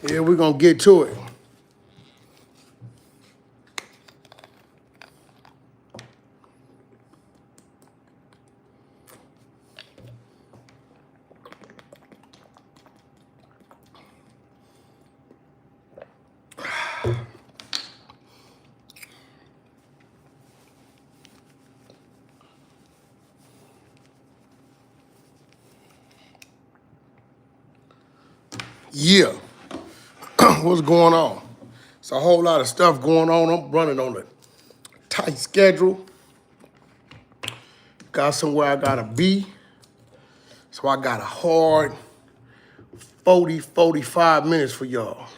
Yeah, we're gonna get to it. Yeah, what's going on? It's a whole lot of stuff going on. I'm running on a tight schedule. Got somewhere I gotta be. So I got a hard 40, 45 minutes for y'all.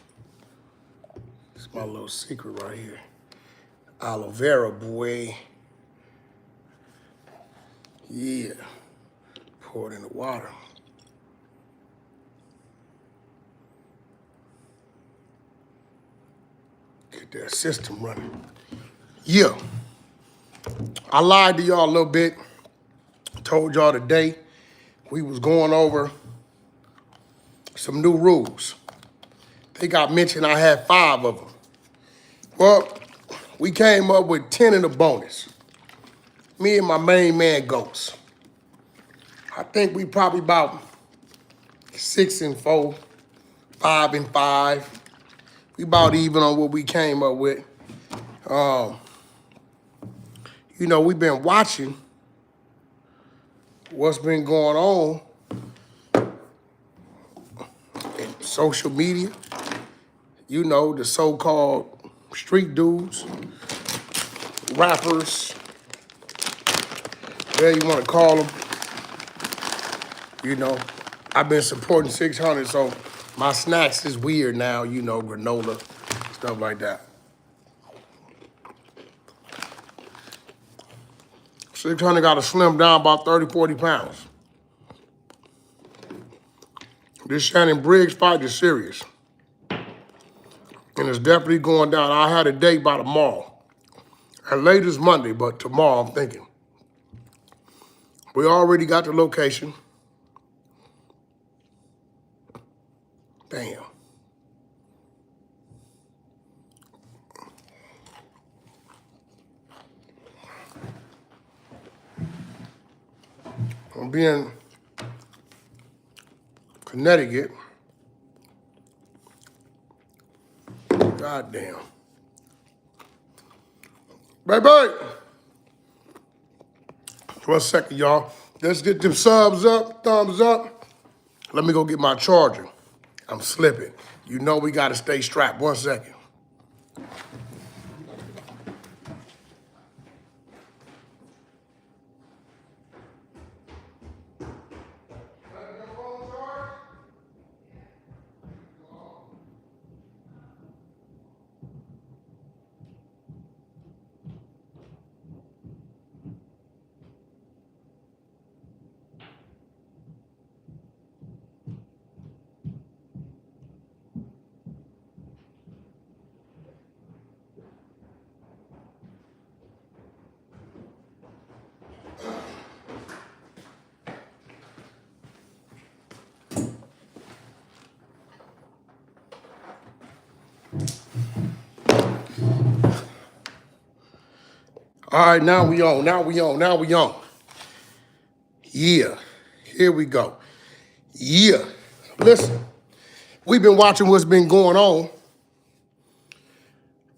It's my little secret right here. Aloe vera, boy. Yeah. Pour it in the water. Get that system running. Yeah. I lied to y'all a little bit. Told y'all today we was going over some new rules. They got mentioned I had 5 of them. Well, we came up with 10 in the bonus. Me and my main man, Ghost. I think we probably about 6 and 4, 5 and 5. We about even on what we came up with. You know, we've been watching what's been going on in social media. You know, the so-called street dudes, rappers, whatever you want to call them. You know, I've been supporting 600, so my snacks is weird now, you know, granola, stuff like that. 600 got to slim down about 30, 40 pounds. This Shannon Briggs fight is serious. And it's definitely going down. I had a date by tomorrow. And late is Monday, but tomorrow I'm thinking. We already got the location. Damn. I'm being Connecticut. God damn. Baby! 1 second, y'all. Let's get them subs up, thumbs up. Let me go get my charger. I'm slipping. You know we gotta stay strapped. 1 second. All right, now we on. Yeah, here we go. Yeah, listen, we've been watching what's been going on.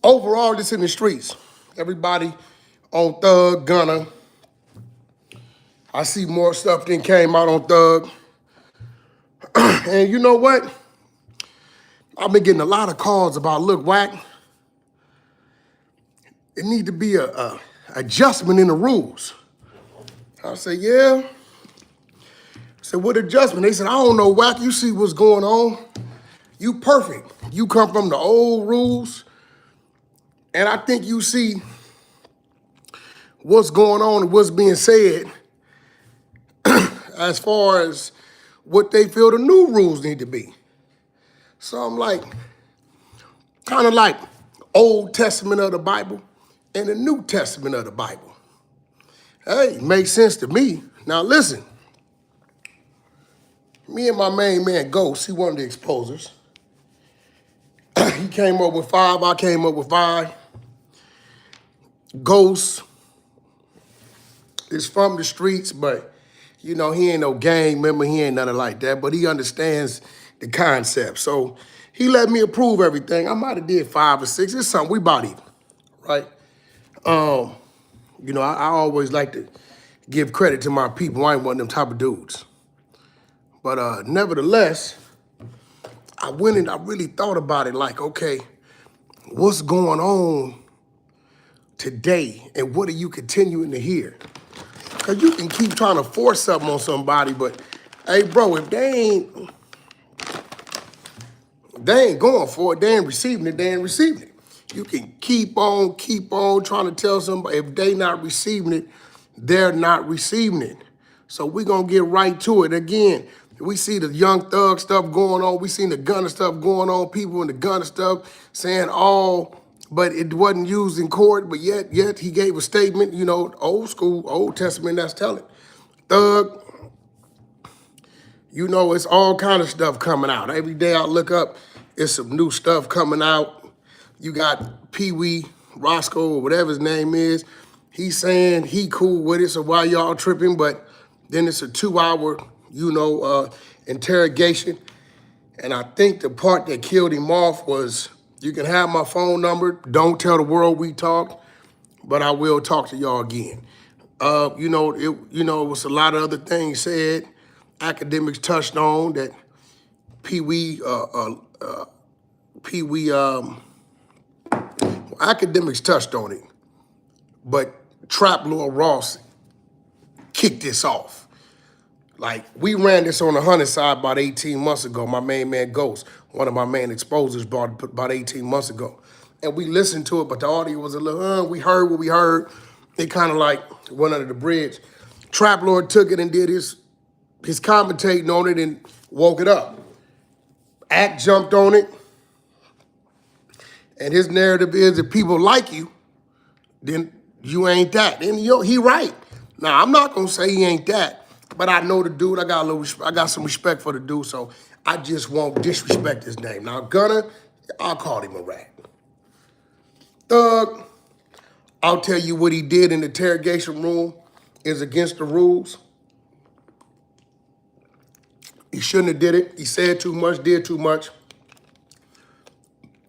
Overall, this in the streets. Everybody on Thug, Gunna. I see more stuff than came out on Thug. And you know what? I've been getting a lot of calls about, look, Whack, it need to be a adjustment in the rules. I said, yeah. I said, what adjustment? They said, I don't know, Whack, you see what's going on. You perfect. You come from the old rules. And I think you see what's going on and what's being said as far as what they feel the new rules need to be. So I'm like, kind of like Old Testament of the Bible and the New Testament of the Bible. Hey, makes sense to me. Now listen, me and my main man Ghost, he one of the exposers. He came up with 5, I came up with 5. Ghost is from the streets, but you know, he ain't no gang member, he ain't nothing like that, but he understands the concept. So he let me approve everything. I might have did 5 or 6. It's something we about even, right? You know, I always like to give credit to my people. I ain't one of them type of dudes. But nevertheless, I went and I really thought about it like, okay, what's going on today and what are you continuing to hear? Because you can keep trying to force something on somebody, but hey, bro, if they ain't going for it, they ain't receiving it, they ain't receiving it. You can keep on trying to tell somebody if they not receiving it, they're not receiving it. So we're going to get right to it. Again, we see the Young Thug stuff going on. We seen the gunna stuff going on. People in the gunna stuff saying but it wasn't used in court. But yet he gave a statement, you know, old school, Old Testament, that's telling. Thug, you know, it's all kind of stuff coming out. Every day I look up, it's some new stuff coming out. You got Pee Wee, Roscoe, or whatever his name is. He's saying he cool with it, so why y'all tripping? But then it's a 2-hour, you know, interrogation. And I think the part that killed him off was, you can have my phone number. Don't tell the world we talked, but I will talk to y'all again. You know, it was a lot of other things said. Academics touched on that Pee Wee, Academics touched on it, but Trap Lord Ross kicked this off. Like, we ran this on the Hunter side about 18 months ago. My main man Ghost, one of my main exposers, brought it about 18 months ago. And we listened to it, but the audio was a little, we heard what we heard. It kind of like went under the bridge. Trap Lord took it and did his commentating on it and woke it up. Act jumped on it. And his narrative is, if people like you, then you ain't that. And he right. Now, I'm not gonna say he ain't that, but I know the dude. I got some respect for the dude, so I just won't disrespect his name. Now, Gunna, I'll call him a rat. Thug, I'll tell you what he did in the interrogation room is against the rules. He shouldn't have did it. He said too much, did too much.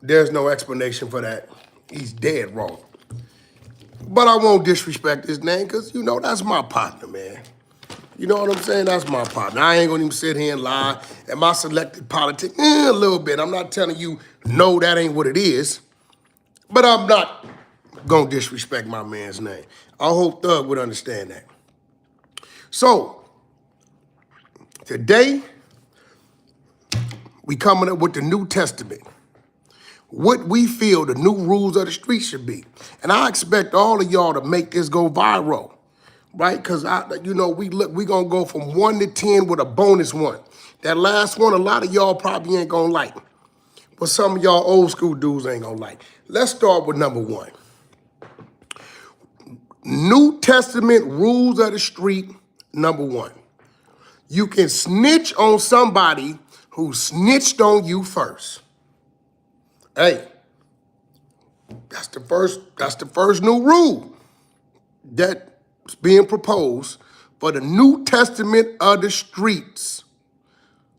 There's no explanation for that. He's dead wrong. But I won't disrespect his name because, you know, that's my partner, man. You know what I'm saying? That's my partner. I ain't gonna even sit here and lie. Am I selected politics? A little bit. I'm not telling you, no, that ain't what it is. But I'm not gonna disrespect my man's name. I hope Thug would understand that. So, today, we coming up with the New Testament. What we feel the new rules of the street should be. And I expect all of y'all to make this go viral, right? Because, we going to go from 1 to 10 with a bonus 1. That last one, a lot of y'all probably ain't going to like. But some of y'all old school dudes ain't going to like. Let's start with number 1. New Testament rules of the street, number 1. You can snitch on somebody who snitched on you first. Hey, that's the first new rule that's being proposed for the New Testament of the streets.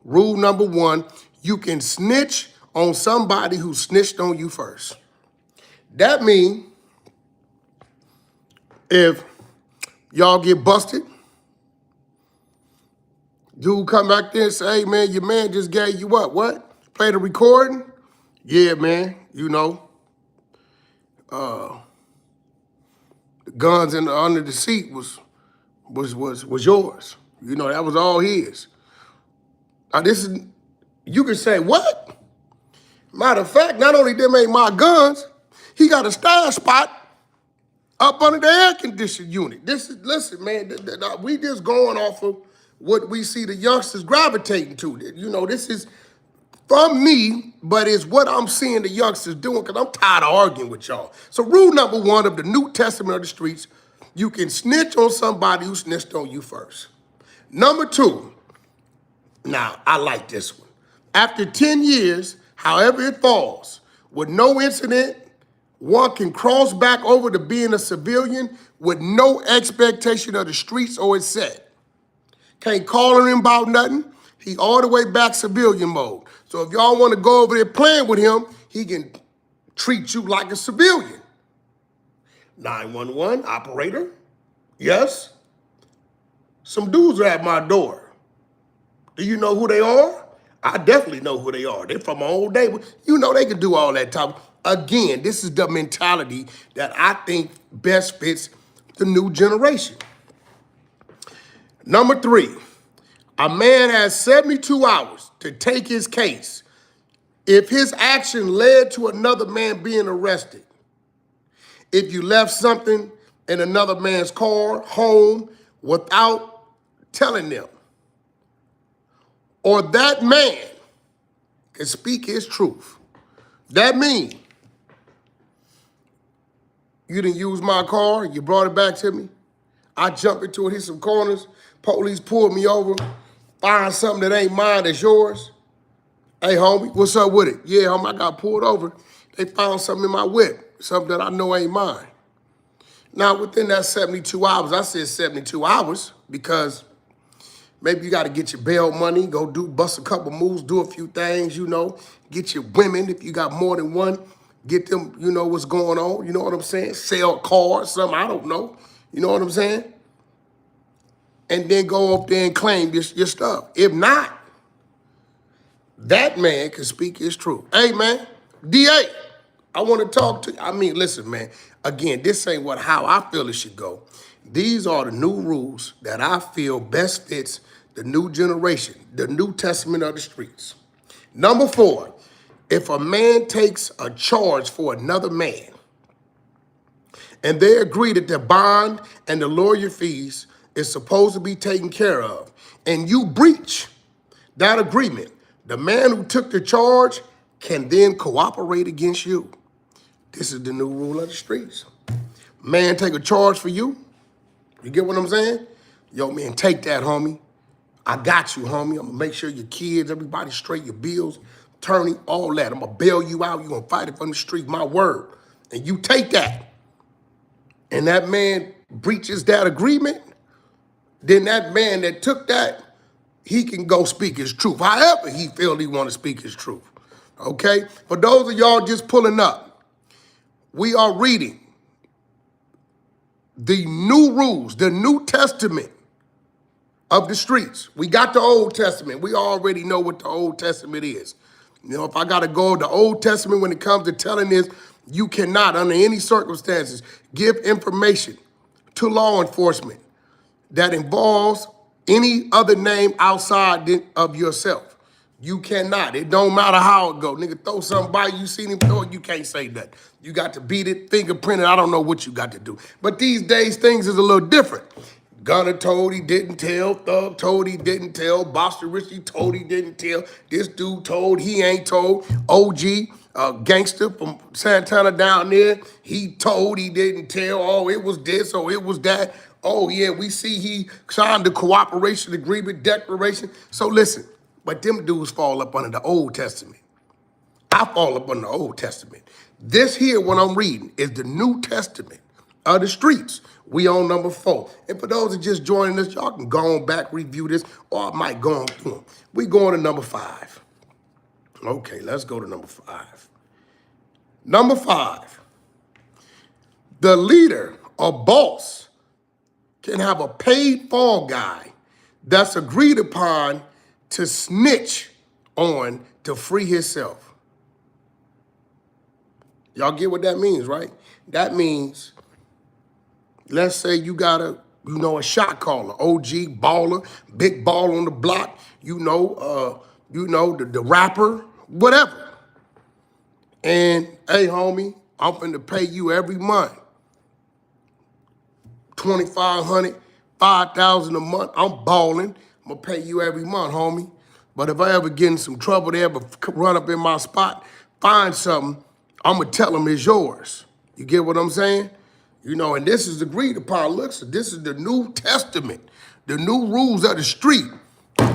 Rule number 1, you can snitch on somebody who snitched on you first. That means if y'all get busted, dude come back there and say, hey man, your man just gave you up. What? Play the recording? Yeah, man, you know. The guns under the seat was yours. You know, that was all his. Now you can say, what? Matter of fact, not only them ain't my guns, he got a stash spot up under the air conditioned unit. Listen, man, we just going off of what we see the youngsters gravitating to. You know, this is from me, but it's what I'm seeing the youngsters doing because I'm tired of arguing with y'all. So rule number 1 of the New Testament of the streets, you can snitch on somebody who snitched on you first. Number 2, now I like this one. After 10 years, However it falls, with no incident, one can cross back over to being a civilian with no expectation of the streets or its set. Can't call him about nothing. He all the way back civilian mode. So if y'all want to go over there playing with him, he can treat you like a civilian. 911 operator, yes. Some dudes are at my door. Do you know who they are? I definitely know who they are. They're from my old neighbor. You know they can do all that type. Again, this is the mentality that I think best fits the new generation. Number 3, a man has 72 hours to take his case if his action led to another man being arrested. If you left something in another man's car, home, without telling them, or that man can speak his truth. That means you didn't use my car, you brought it back to me, I jump into it, hit some corners, police pulled me over, find something that ain't mine, that's yours. Hey, homie, what's up with it? Yeah, homie, I got pulled over. They found something in my whip, something that I know ain't mine. Now, within that 72 hours, I said 72 hours because maybe you got to get your bail money, go bust a couple moves, do a few things, you know, get your women, if you got more than one, get them, you know what's going on, you know what I'm saying? Sell cars, something, I don't know, you know what I'm saying? And then go up there and claim your stuff. If not, that man can speak his truth. Hey, man, DA, I want to talk to you. I mean, listen, man, again, this ain't how I feel it should go. These are the new rules that I feel best fits the new generation, the New Testament of the streets. Number 4, if a man takes a charge for another man and they agree that the bond and the lawyer fees is supposed to be taken care of, and you breach that agreement, the man who took the charge can then cooperate against you. This is the new rule of the streets. Man take a charge for you. You get what I'm saying? Yo, man, take that, homie. I got you, homie. I'm gonna make sure your kids, everybody straight, your bills, attorney, all that. I'm gonna bail you out. You're gonna fight it from the street, my word. And you take that. And that man breaches that agreement, then that man that took that, he can go speak his truth. However he feel he want to speak his truth. Okay? For those of y'all just pulling up, we are reading the new rules, the New Testament of the streets. We got the Old Testament. We already know what the Old Testament is. You know, if I got to go to the Old Testament when it comes to telling this, you cannot, under any circumstances, give information to law enforcement that involves any other name outside of yourself. You cannot. It don't matter how it go. Nigga, throw something by you, seen him throw it, you can't say that. You got to beat it, fingerprint it, I don't know what you got to do. But these days, things is a little different. Gunna told he didn't tell, Thug told he didn't tell, Boston Richie told he didn't tell, this dude told he ain't told, OG, gangster from Santana down there, he told he didn't tell, oh, it was this, oh, it was that. Oh, yeah, we see he signed the cooperation agreement declaration. So listen, but them dudes fall up under the Old Testament. I fall up under the Old Testament. This here, what I'm reading, is the New Testament of the streets. We on number 4. And for those that just joining us, y'all can go on back, review this, or I might go on through them. We going to number 5. Okay, let's go to number 5. Number 5, the leader or boss can have a paid fall guy that's agreed upon to snitch on to free himself. Y'all get what that means, right? That means, let's say you got a shot caller, OG baller, big ball on the block, the rapper, whatever. And hey, homie, I'm finna pay you every month. $2,500, $5,000 a month. I'm balling. I'm gonna pay you every month, homie. But if I ever get in some trouble there, but run up in my spot, find something, I'm gonna tell them it's yours. You get what I'm saying? You know, and this is agreed upon. Look, so this is the New Testament, the new rules of the street.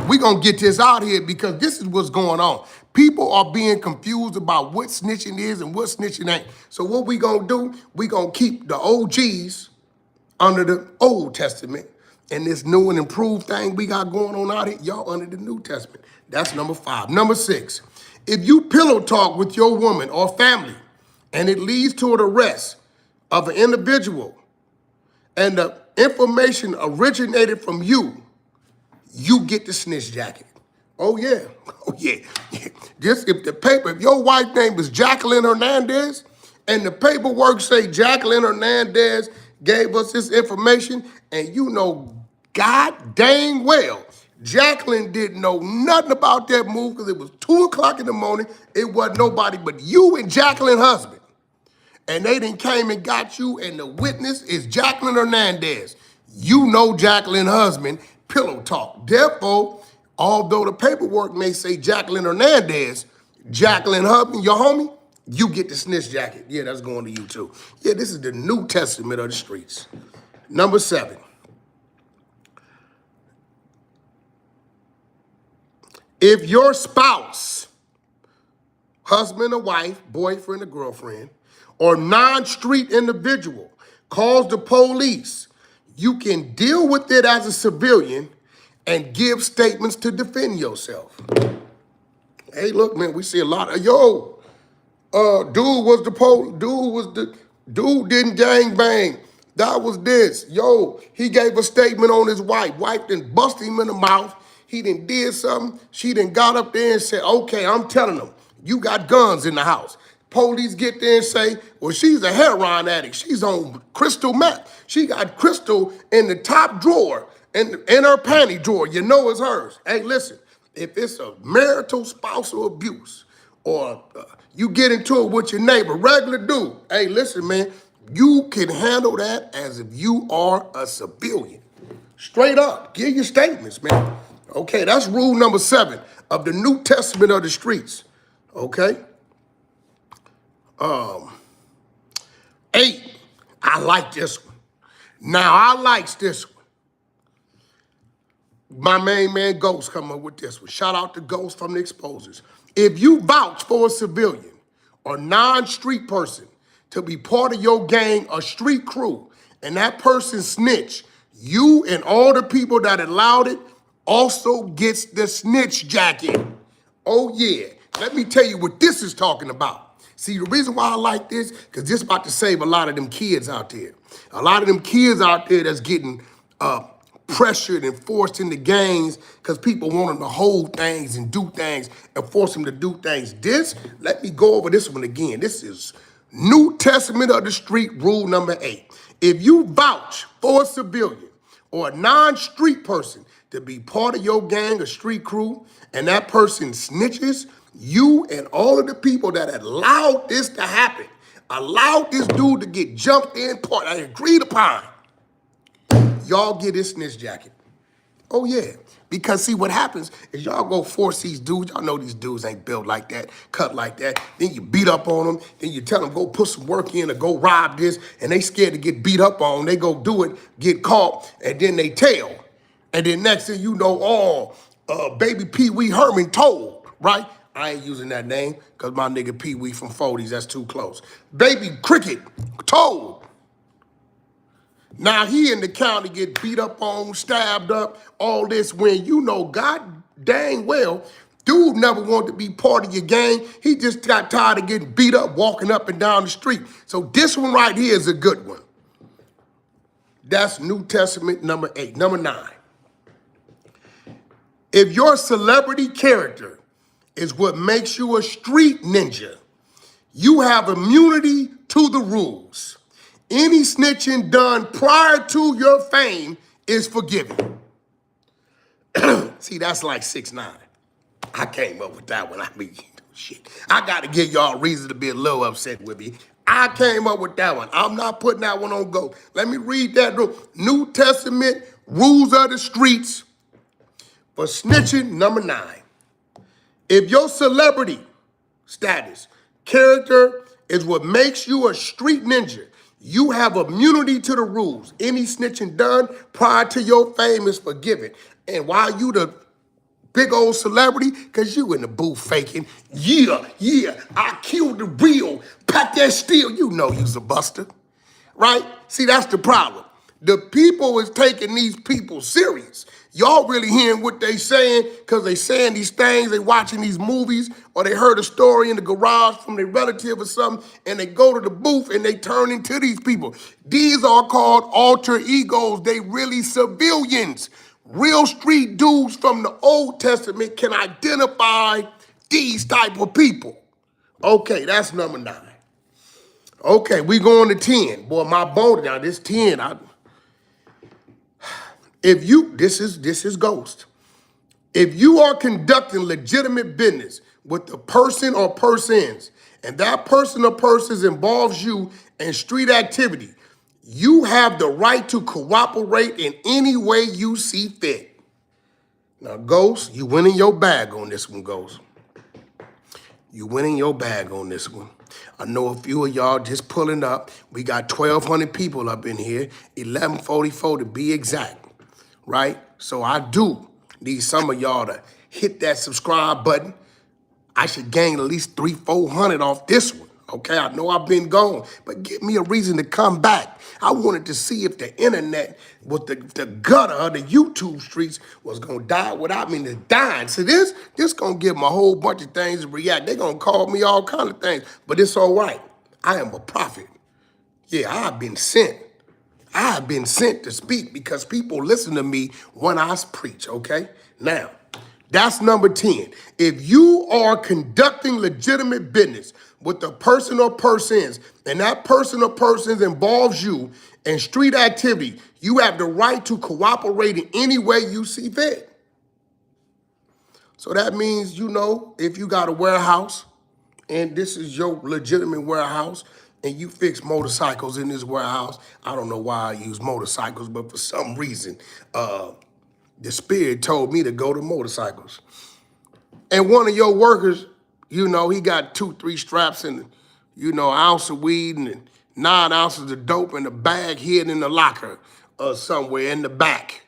we gonna get this out here because this is what's going on. People are being confused about what snitching is and what snitching ain't. So what we gonna do, we gonna keep the OGs under the Old Testament, and this new and improved thing we got going on out here, y'all under the New Testament. That's number 5. Number 6, if you pillow talk with your woman or family and it leads to an arrest of an individual and the information originated from you, you get the snitch jacket. Oh yeah, oh yeah. Just if your wife name is Jacqueline Hernandez and the paperwork say Jacqueline Hernandez gave us this information and you know God dang well Jacqueline didn't know nothing about that move because it was 2 o'clock in the morning. It wasn't nobody but you and Jacqueline's husband. And they done came and got you, and the witness is Jacqueline Hernandez. You know Jacqueline's husband, pillow talk. Therefore, although the paperwork may say Jacqueline Hernandez, Jacqueline husband, your homie, you get the snitch jacket. Yeah, that's going to you too. Yeah, this is the New Testament of the streets. Number 7. If your spouse, husband or wife, boyfriend or girlfriend, or non-street individual calls the police, you can deal with it as a civilian and give statements to defend yourself. Hey, look, man, we see a lot of, dude didn't gang bang. That was this. He gave a statement on his wife. Wife done busted him in the mouth. He done did something. She done got up there and said, okay, I'm telling them, you got guns in the house. Police get there and say, well, she's a heroin addict. She's on crystal meth. She got crystal in the top drawer, in her panty drawer. You know it's hers. Hey, listen, if it's a marital spousal abuse or you get into it with your neighbor, regular dude, hey, listen, man, you can handle that as if you are a civilian. Straight up, give your statements, man. Okay, that's rule number 7 of the New Testament of the streets, okay? 8, I like this one. Now, I likes this one. My main man Ghost come up with this one. Shout out to Ghost from the Exposers. If you vouch for a civilian or non-street person to be part of your gang or street crew, and that person snitch, you and all the people that allowed it also gets the snitch jacket. Oh yeah, let me tell you what this is talking about. See, the reason why I like this, because this is about to save a lot of them kids out there. A lot of them kids out there that's getting pressured and forced into gangs because people want them to hold things and do things and force them to do things. Let me go over this one again. This is New Testament of the Street, rule number 8. If you vouch for a civilian or a non-street person to be part of your gang or street crew, and that person snitches, you and all of the people that allowed this to happen, allowed this dude to get jumped in, agreed upon, y'all get this snitch jacket. Oh yeah, because see what happens is y'all go force these dudes, y'all know these dudes ain't built like that, cut like that, then you beat up on them, then you tell them go put some work in or go rob this, and they scared to get beat up on, they go do it, get caught, and then they tell. And then next thing you know, baby Pee Wee Herman told, right? I ain't using that name because my nigga Pee Wee from 40s, that's too close. Baby Cricket told. Now he in the county get beat up on, stabbed up, all this when you know God dang well, dude never wanted to be part of your gang. He just got tired of getting beat up, walking up and down the street. So this one right here is a good one. That's New Testament number 8. Number 9. If your celebrity character is what makes you a street ninja, you have immunity to the rules. Any snitching done prior to your fame is forgiven. See, that's like 6ix9ine. I came up with that one. I mean, shit. I got to give y'all a reason to be a little upset with me. I came up with that one. I'm not putting that one on go. Let me read that rule. New Testament, rules of the streets for snitching, number 9. If your celebrity status, character is what makes you a street ninja, you have immunity to the rules. Any snitching done prior to your fame is forgiven. And while you the big old celebrity, because you in the booth faking. Yeah, I killed the real. Pack that steel. You know you's a buster, right? See, that's the problem. The people is taking these people serious. Y'all really hearing what they saying because they saying these things, they watching these movies, or they heard a story in the garage from their relative or something, and they go to the booth and they turn into these people. These are called alter egos. They really civilians. Real street dudes from the Old Testament can identify these type of people. Okay, that's number 9. Okay, we going to 10. Boy, my bone now, this 10, this is ghost. If you are conducting legitimate business with the person or persons, and that person or persons involves you in street activity, you have the right to cooperate in any way you see fit. Now, Ghost, you winning your bag on this one, Ghost. You winning your bag on this one. I know a few of y'all just pulling up. We got 1,200 people up in here, 1144 to be exact, right? So I do need some of y'all to hit that subscribe button. I should gain at least 300-400 off this one, okay? I know I've been gone, but give me a reason to come back. I wanted to see if the internet, with the gutter of the YouTube streets, was gonna die without me to dying. So this gonna give them a whole bunch of things to react. They gonna call me all kind of things, but it's all right. I am a prophet. Yeah, I've been sent. I have been sent to speak because people listen to me when I preach, okay? Now, that's number 10. If you are conducting legitimate business with a person or persons, and that person or persons involves you in street activity, you have the right to cooperate in any way you see fit. So that means, if you got a warehouse, and this is your legitimate warehouse, and you fix motorcycles in this warehouse. I don't know why I use motorcycles, but for some reason, the spirit told me to go to motorcycles. And one of your workers, he got 2-3 straps and, ounce of weed and 9 ounces of dope in a bag hidden in the locker or somewhere in the back.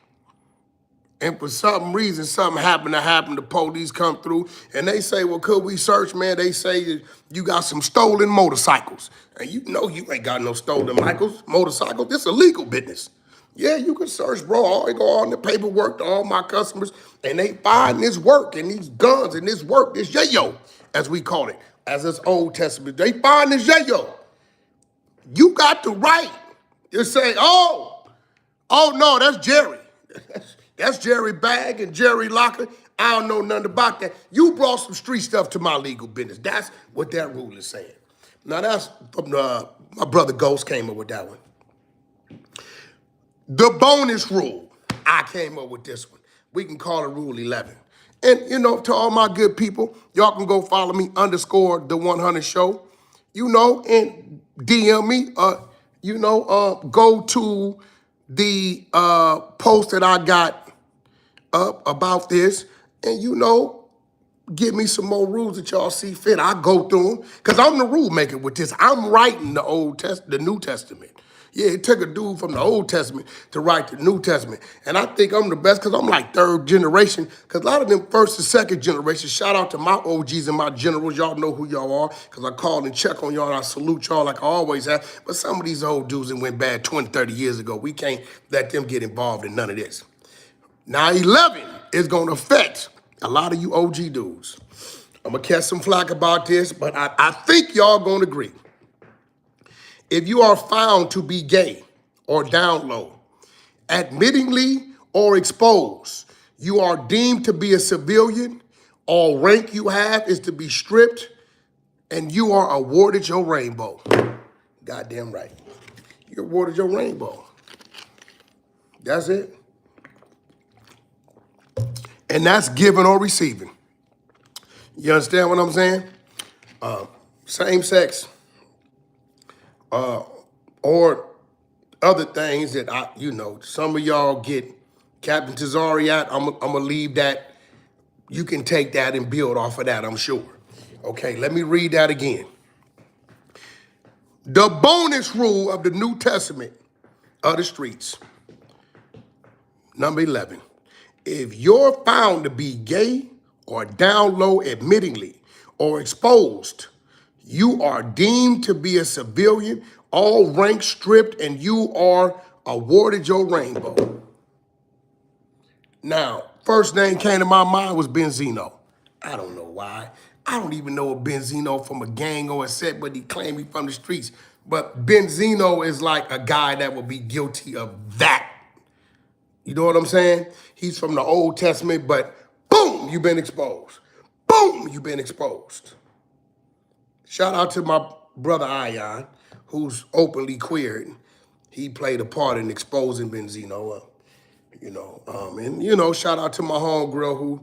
And for some reason, something happened. The police come through and they say, well, could we search, man? They say you got some stolen motorcycles. And you ain't got no stolen motorcycles. This is a legal business. Yeah, you can search, bro. I go on the paperwork to all my customers, and they find this work and these guns and this work, this yayo, as we call it, as this Old Testament. They find this yayo. You got the right to say, oh no, that's Jerry. That's Jerry Bag and Jerry Locker. I don't know nothing about that. You brought some street stuff to my legal business. That's what that rule is saying. Now that's from my brother Ghost came up with that one. The bonus rule, I came up with this one. We can call it Rule 11. And, to all my good people, y'all can go follow me, _the100 show, and DM me, go to the post that I got up about this, and, give me some more rules that y'all see fit. I go through them, because I'm the rule maker with this. I'm writing the New Testament. Yeah, it took a dude from the Old Testament to write the New Testament. And I think I'm the best because I'm like 3rd generation. Because a lot of them 1st and 2nd generation, shout out to my OGs and my generals. Y'all know who y'all are because I call and check on y'all and I salute y'all like I always have. But some of these old dudes that went bad 20, 30 years ago, we can't let them get involved in none of this. Now, 11 is going to affect a lot of you OG dudes. I'm going to catch some flack about this, but I think y'all going to agree. If you are found to be gay or down low, admittingly or exposed, you are deemed to be a civilian. All rank you have is to be stripped, and you are awarded your rainbow. Goddamn right. You're awarded your rainbow. That's it. And that's giving or receiving. You understand what I'm saying? Same sex. Or other things that some of y'all get Captain Tazari at. I'm gonna leave that. You can take that and build off of that, I'm sure. Okay, let me read that again. The bonus rule of the New Testament of the streets. Number 11. If you're found to be gay or down low admittingly or exposed, you are deemed to be a civilian, all ranks stripped, and you are awarded your rainbow. Now, first name came to my mind was Benzino. I don't know why. I don't even know a Benzino from a gang or a set, but he claimed me from the streets. But Benzino is like a guy that would be guilty of that. You know what I'm saying? He's from the Old Testament, but boom, you've been exposed. Boom, you've been exposed. Shout out to my brother Ion, who's openly queer. He played a part in exposing Benzino. Shout out to my homegirl who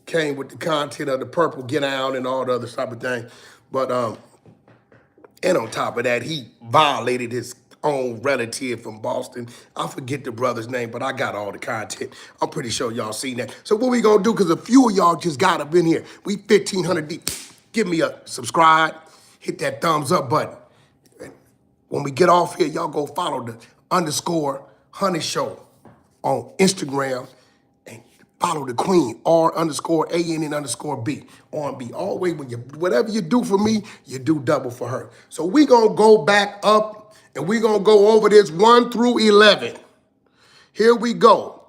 came with the content of the purple get out and all the other type of thing. But and on top of that, he violated his own relative from Boston. I forget the brother's name, but I got all the content. I'm pretty sure y'all seen that. So what we gonna do, because a few of y'all just got up in here. We 1,500 deep. Give me a subscribe, hit that thumbs up button. When we get off here, y'all go follow the _Honey Show on Instagram and follow the queen, R_ANN_B, R&B. Always, whatever you do for me, you do double for her. So we gonna go back up and we gonna go over this 1 through 11. Here we go.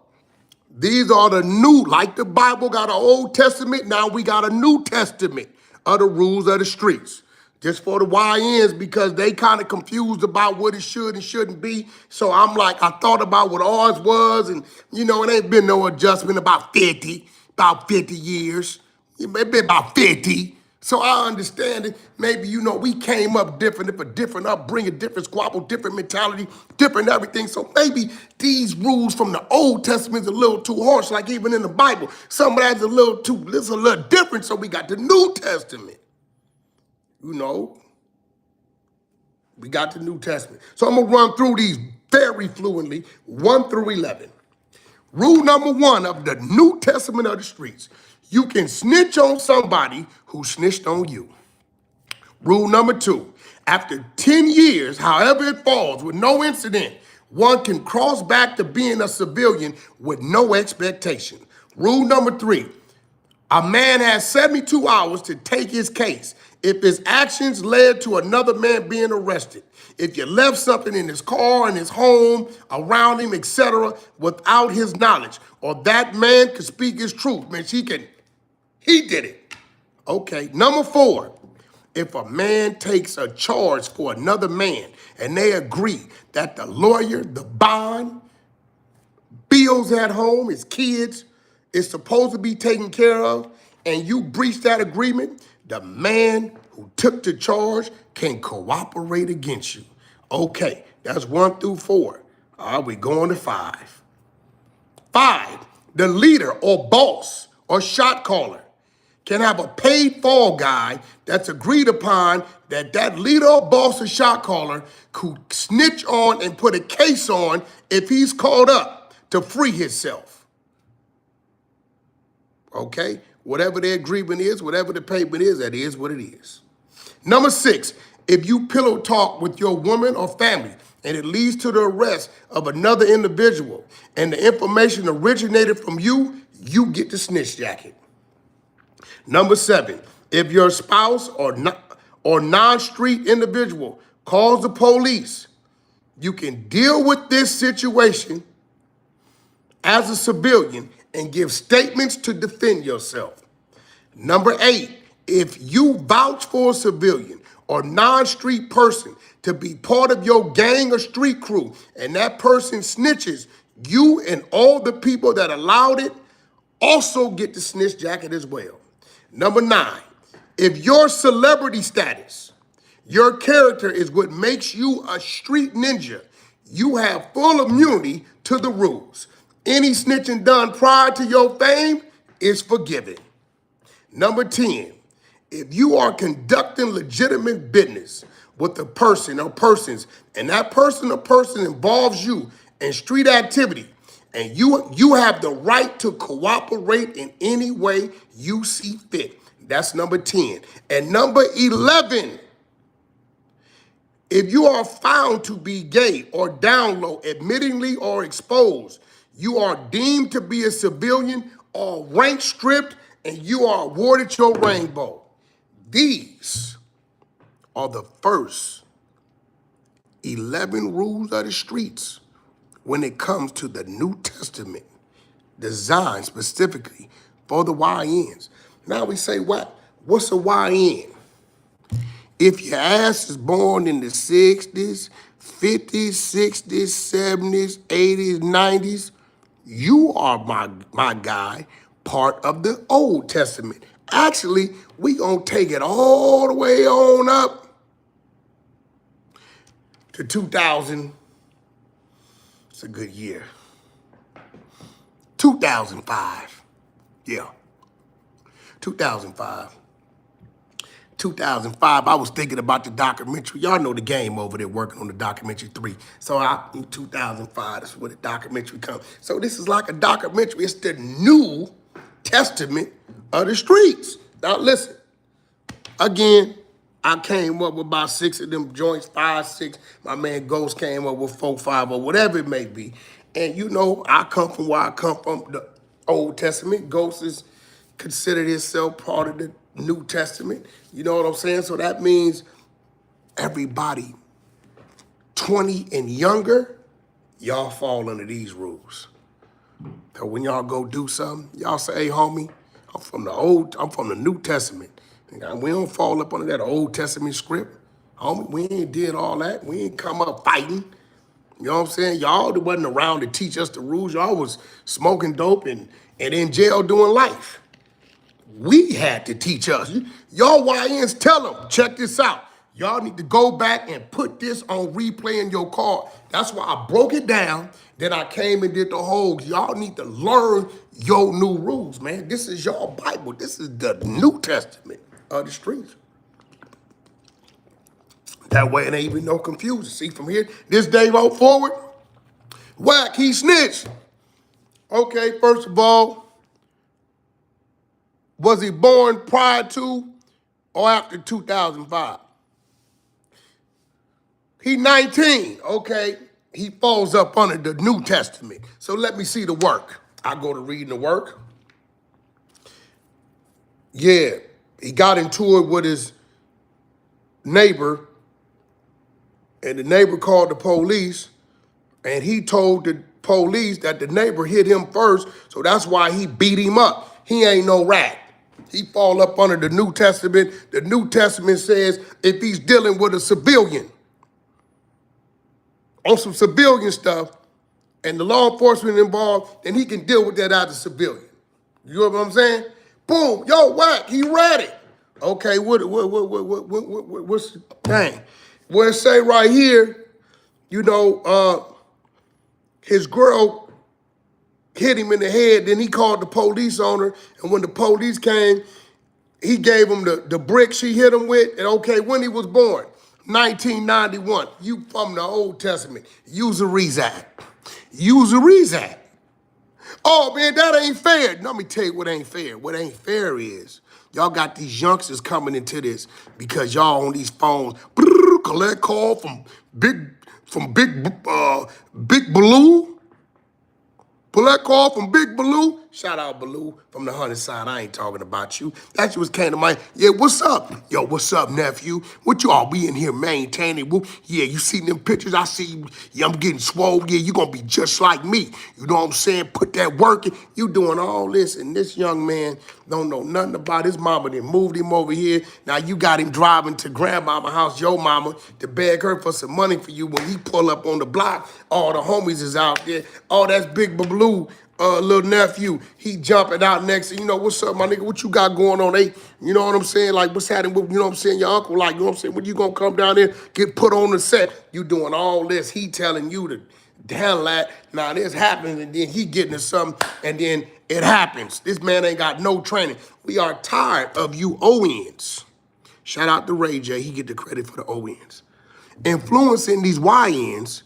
These are the new, like the Bible got an Old Testament, now we got a New Testament of the rules of the streets. Just for the YNs, because they kind of confused about what it should and shouldn't be. So I'm like, I thought about what ours was, and it ain't been no adjustment about 50 years. It may be about 50. So I understand it. Maybe, we came up different, a different upbringing, different squabble, different mentality, different everything. So maybe these rules from the Old Testament is a little too harsh, like even in the Bible. Some of that's a little different, so we got the New Testament. We got the New Testament. So I'm going to run through these very fluently, 1 through 11. Rule number 1 of the New Testament of the streets. You can snitch on somebody who snitched on you. Rule number 2. After 10 years, however it falls, with no incident, one can cross back to being a civilian with no expectation. Rule number 3. A man has 72 hours to take his case if his actions led to another man being arrested. If you left something in his car, in his home, around him, etc., without his knowledge, or that man could speak his truth, man, he did it. Okay, number 4, if a man takes a charge for another man and they agree that the lawyer, the bond, bills at home, his kids, is supposed to be taken care of, and you breach that agreement, the man who took the charge can cooperate against you. Okay, that's 1 through 4. All right, we going to 5. 5, the leader or boss or shot caller can have a paid fall guy that's agreed upon that leader or boss or shot caller could snitch on and put a case on if he's caught up to free himself. Okay? Whatever the agreement is, whatever the payment is, that is what it is. Number 6, if you pillow talk with your woman or family and it leads to the arrest of another individual and the information originated from you, you get the snitch jacket. Number 7, if your spouse or non-street individual calls the police, you can deal with this situation as a civilian and give statements to defend yourself. Number 8, if you vouch for a civilian or non-street person to be part of your gang or street crew and that person snitches, you and all the people that allowed it also get the snitch jacket as well. Number 9, if your celebrity status, your character is what makes you a street ninja, you have full immunity to the rules. Any snitching done prior to your fame is forgiven. Number 10, if you are conducting legitimate business with a person or persons, and that person or person involves you in street activity, and you have the right to cooperate in any way you see fit. That's number 10. And number 11, if you are found to be gay or down low, admittingly or exposed, You are deemed to be a civilian or rank stripped, and you are awarded your rainbow. These are the first 11 rules of the streets when it comes to the New Testament, designed specifically for the YNs. Now we say, what's a YN? If your ass is born in the 60s, 50s, 60s, 70s, 80s, 90s, you are my guy, part of the Old Testament. Actually, we gonna take it all the way on up to 2000. It's a good year. 2005. Yeah. 2005. 2005, I was thinking about the documentary. Y'all know the game over there working on the documentary 3. So in 2005, that's where the documentary comes. So this is like a documentary. It's the New Testament of the streets. Now listen, again, I came up with about 6 of them joints, 5, 6. My man Ghost came up with 4, 5, or whatever it may be. And you know, I come from where I come from, the Old Testament. Ghost is considered himself part of the New Testament. You know what I'm saying? So that means everybody 20 and younger, y'all fall under these rules. So when y'all go do something, y'all say, hey, homie, I'm from the New Testament. We don't fall up under that Old Testament script. Homie, we ain't did all that. We ain't come up fighting. You know what I'm saying? Y'all wasn't around to teach us the rules. Y'all was smoking dope and in jail doing life. We had to teach us. Y'all YNs, tell them, check this out. Y'all need to go back and put this on replay in your car. That's why I broke it down. Then I came and did the whole. Y'all need to learn your new rules, man. This is your Bible. This is the New Testament of the streets. That way it ain't even no confusion. See, from here, this day out forward, whack, he snitched. Okay, first of all, was he born prior to or after 2005? He 19, okay? He falls up under the New Testament. So let me see the work. I go to reading the work. Yeah, he got into it with his neighbor, and the neighbor called the police, and he told the police that the neighbor hit him first, so that's why he beat him up. He ain't no rat. He fall up under the New Testament. The New Testament says if he's dealing with a civilian on some civilian stuff and the law enforcement involved, then he can deal with that as a civilian. You know what I'm saying? Boom, yo, whack, he read it. Okay, what's the thing? Well, it say right here, you know, his girl hit him in the head, then he called the police on her, and when the police came, he gave him the brick she hit him with, and okay, when he was born, 1991. You from the Old Testament. Use a Act. Use a Act. Oh, man, that ain't fair. Let me tell you what ain't fair. What ain't fair is y'all got these youngsters coming into this because y'all on these phones, collect call from Big Blue. Collect call from Big Baloo. Shout out Baloo from the 100 side. I ain't talking about you. That just came to mind. Yeah, what's up? Yo, what's up, nephew? What you all be in here maintaining? Yeah, you see them pictures? I see you. Yeah, I'm getting swole. Yeah, you gonna be just like me. You know what I'm saying? Put that work in. You doing all this, and this young man don't know nothing about his mama. Then moved him over here. Now you got him driving to grandmama's house, your mama, to beg her for some money for you. When he pull up on the block, all the homies is out there. Oh, that's Big Baloo. Little nephew, he jumping out next to, you know, what's up, my nigga, what you got going on, you know what I'm saying, like, what's happening with, you know what I'm saying, your uncle, like, you know what I'm saying, when you gonna come down there, get put on the set, you doing all this, he telling you to handle that, now this happens, and then he getting to something, and then it happens. This man ain't got no training. We are tired of you ONs. Shout out to Ray J, he get the credit for the ONs. Influencing these YNs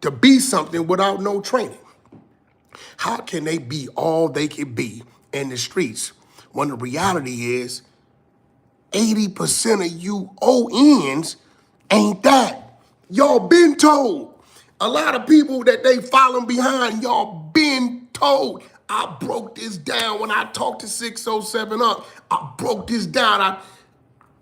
to be something without no training. How can they be all they can be in the streets when the reality is 80% of you ONs ain't that? Y'all been told. A lot of people that they following behind, y'all been told. I broke this down when I talked to 607 Up. I broke this down.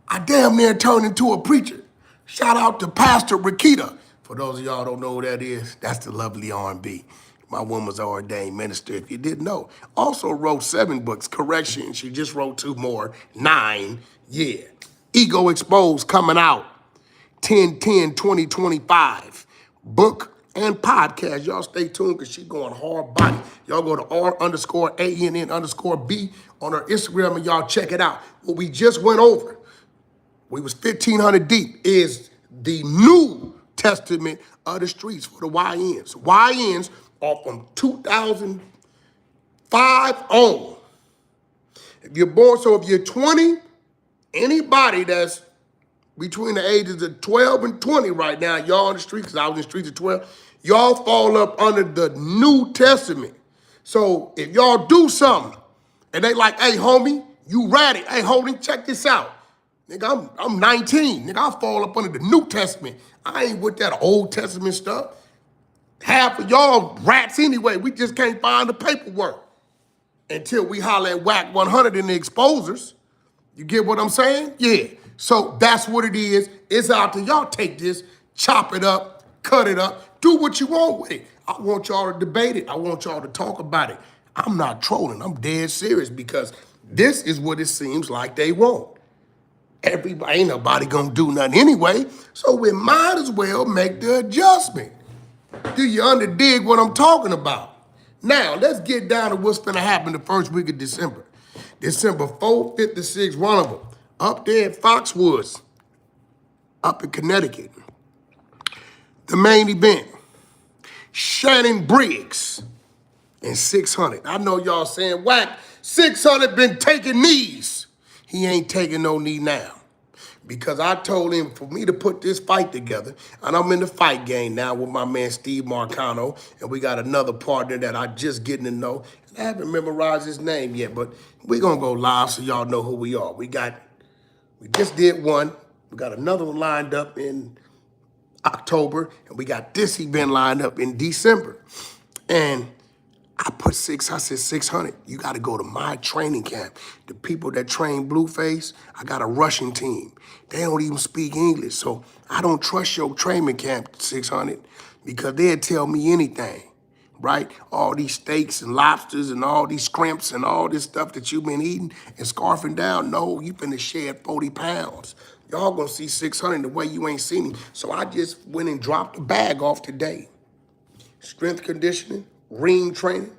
I damn near turned into a preacher. Shout out to Pastor Rakita. For those of y'all don't know who that is, that's the lovely R&B. My woman's ordained minister, if you didn't know. Also wrote 7 books, correction. She just wrote 2 more, 9, yeah. Ego Exposed coming out 10/10/2025. Book and podcast. Y'all stay tuned because she going hard body. Y'all go to R_ANN_B on her Instagram and y'all check it out. What we just went over, we was 1,500 deep, is the New Testament of the streets for the YNs. YNs are from 2005 on. If you're born, so if you're 20, anybody that's between the ages of 12 and 20 right now, y'all in the streets, because I was in the streets at 12, y'all fall up under the New Testament. So if y'all do something, and they like, hey, homie, you ratty. Hey, homie, check this out. Nigga, I'm 19. Nigga, I fall up under the New Testament. I ain't with that Old Testament stuff. Half of y'all rats anyway. We just can't find the paperwork until we holler at Whack 100 in the exposers. You get what I'm saying? Yeah. So that's what it is. It's out there. Y'all take this, chop it up, cut it up, do what you want with it. I want y'all to debate it. I want y'all to talk about it. I'm not trolling. I'm dead serious because this is what it seems like they want. Everybody, ain't nobody gonna do nothing anyway, so we might as well make the adjustment. Do you dig what I'm talking about? Now, let's get down to what's gonna happen the first week of December. December 4th, 5th, and 6th, one of them. Up there at Foxwoods, up in Connecticut. The main event, Shannon Briggs and 600. I know y'all saying, Whack, 600 been taking knees. He ain't taking no knee now. Because I told him for me to put this fight together, and I'm in the fight game now with my man Steve Marcano, and we got another partner that I just getting to know. And I haven't memorized his name yet, but we're gonna go live so y'all know who we are. We just did one. We got another one lined up in October, and we got this event lined up in December. And I said, 600, you got to go to my training camp. The people that train Blueface, I got a Russian team. They don't even speak English, so I don't trust your training camp, 600, because they'll tell me anything, right? All these steaks and lobsters and all these scrimps and all this stuff that you've been eating and scarfing down, no, you finna shed 40 pounds. Y'all gonna see 600 the way you ain't seen him. So I just went and dropped the bag off today. Strength conditioning, ring training,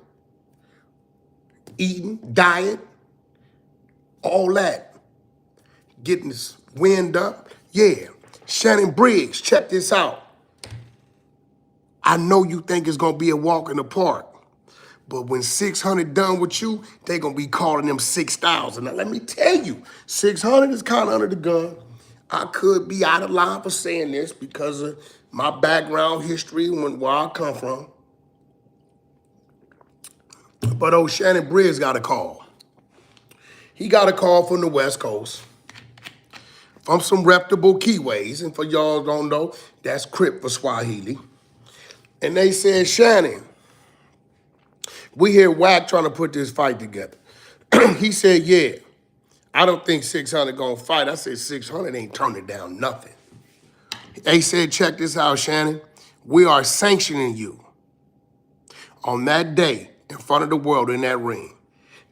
eating, diet, all that. Getting this wind up. Yeah. Shannon Briggs, check this out. I know you think it's gonna be a walk in the park, but when 600 done with you, they gonna be calling them 6,000. Now let me tell you, 600 is kind of under the gun. I could be out of line for saying this because of my background history and where I come from. But old Shannon Briggs got a call. He got a call from the West Coast, from some reputable keyways, and for y'all don't know, that's Crip for Swahili. And they said, Shannon, we hear Wack trying to put this fight together. He said, yeah, I don't think 600 gonna fight. I said, 600 ain't turning down nothing. They said, check this out, Shannon. We are sanctioning you on that day in front of the world in that ring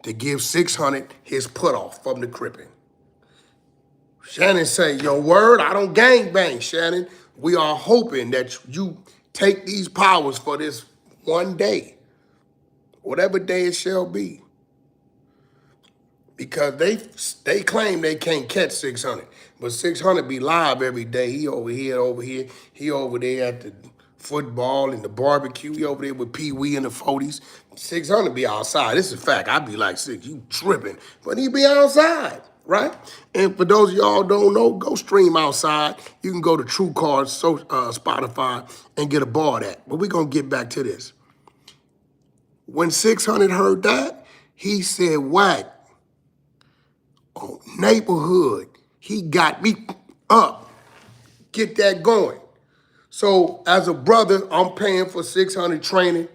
to give 600 his put off from the Crippin'. Shannon say, your word, I don't gangbang, Shannon. We are hoping that you take these powers for this one day, whatever day it shall be. Because they claim they can't catch 600, but 600 be live every day. He over here. He over there at the football and the barbecue. He over there with Pee Wee in the 40s. 600 be outside. This is a fact. I be like, 6, you tripping. But he be outside, right? And for those of y'all don't know, go stream outside. You can go to TrueCard, Spotify, and get a bar of that. But we're going to get back to this. When 600 heard that, he said, Whack, oh, neighborhood, he got me up. Get that going. So as a brother, I'm paying for 600 training.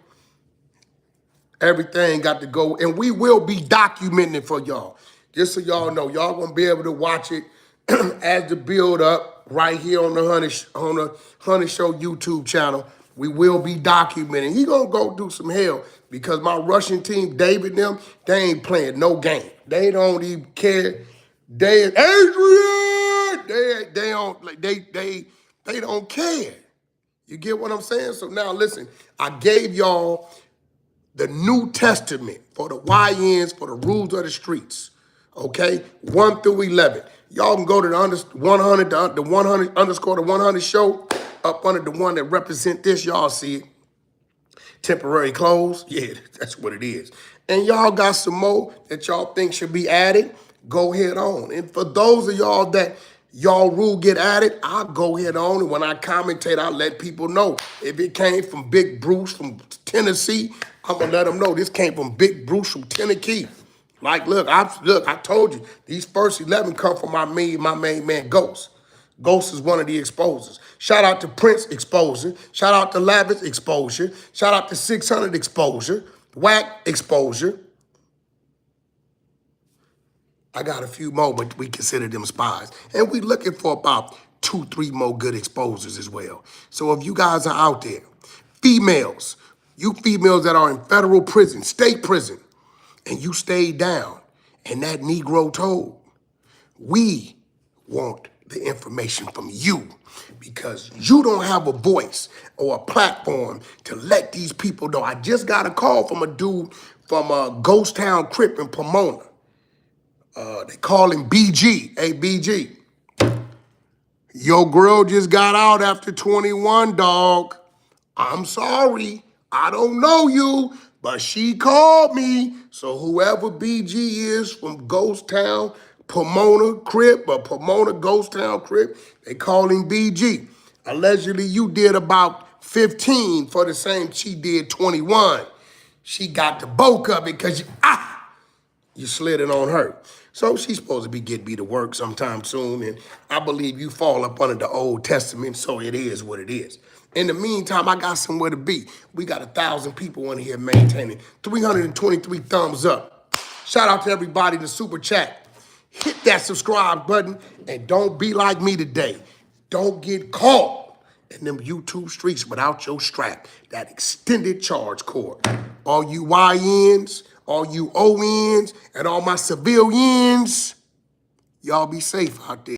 Everything got to go, and we will be documenting it for y'all. Just so y'all know, y'all gonna be able to watch it as the build up right here on the Honey Show YouTube channel. We will be documenting. He gonna go do some hell because my Russian team, David, them, they ain't playing no game. They don't even care. Adrian, they don't like they don't care. You get what I'm saying? So now listen, I gave y'all the New Testament for the YNs, for the rules of the streets, okay? 1 through 11. Y'all can go to the 100, the 100 underscore the 100 show, up under the one that represent this. Y'all see it. Temporary clothes, yeah, that's what it is. And y'all got some more that y'all think should be added, go ahead on. And for those of y'all that y'all rule get added, I'll go ahead on. And when I commentate, I'll let people know. If it came from Big Bruce from Tennessee, I'm gonna let them know this came from Big Bruce from Tennessee. Like, look, I told you, these first 11 come from my main man, Ghost. Ghost is one of the exposers. Shout out to Prince Exposure. Shout out to Lavish Exposure. Shout out to 600 Exposure. Whack Exposure. I got a few more, but we consider them spies. And we looking for about 2, 3 more good exposers as well. So if you guys are out there, females, you females that are in federal prison, state prison, and you stayed down, and that Negro told, we want the information from you because you don't have a voice or a platform to let these people know. I just got a call from a dude from Ghost Town Crip in Pomona. They call him BG. Hey, BG. Your girl just got out after 21, dog. I'm sorry. I don't know you, but she called me. So whoever BG is from Ghost Town, Pomona Crip, or Pomona Ghost Town Crip, they call him BG. Allegedly, you did about 15 for the same, she did 21. She got the bulk of it because you slid it on her. So she's supposed to be getting me to work sometime soon, and I believe you fall up under the Old Testament, so it is what it is. In the meantime, I got somewhere to be. We got 1,000 people in here maintaining 323 thumbs up. Shout out to everybody in the super chat. Hit that subscribe button, and don't be like me today. Don't get caught in them YouTube streets without your strap, that extended charge cord. All you YNs, all you ONs, and all my civilians, y'all be safe out there.